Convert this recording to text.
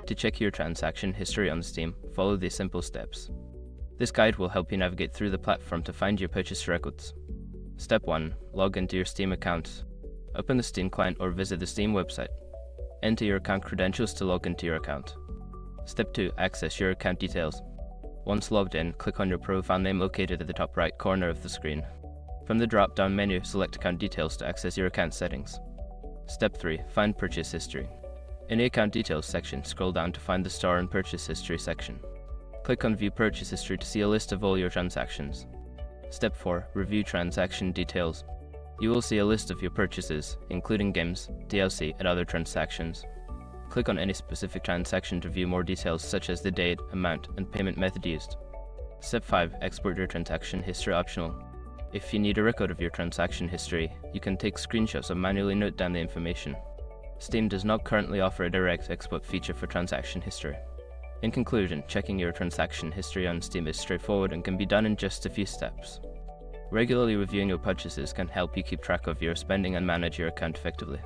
To check your transaction history on Steam, follow these simple steps. This guide will help you navigate through the platform to find your purchase records. Step 1. Log into your Steam account. Open the Steam client or visit the Steam website. Enter your account credentials to log into your account. Step 2. Access your account details. Once logged in, click on your profile name located at the top right corner of the screen. From the drop-down menu, select Account Details to access your account settings. Step 3. Find Purchase History. In the Account Details section, scroll down to find the Store and Purchase History section. Click on View Purchase History to see a list of all your transactions. Step 4. Review Transaction Details. You will see a list of your purchases, including games, DLC, and other transactions. Click on any specific transaction to view more details such as the date, amount, and payment method used. Step 5. Export your transaction history optional. If you need a record of your transaction history, you can take screenshots or manually note down the information. Steam does not currently offer a direct export feature for transaction history. In conclusion, checking your transaction history on Steam is straightforward and can be done in just a few steps. Regularly reviewing your purchases can help you keep track of your spending and manage your account effectively.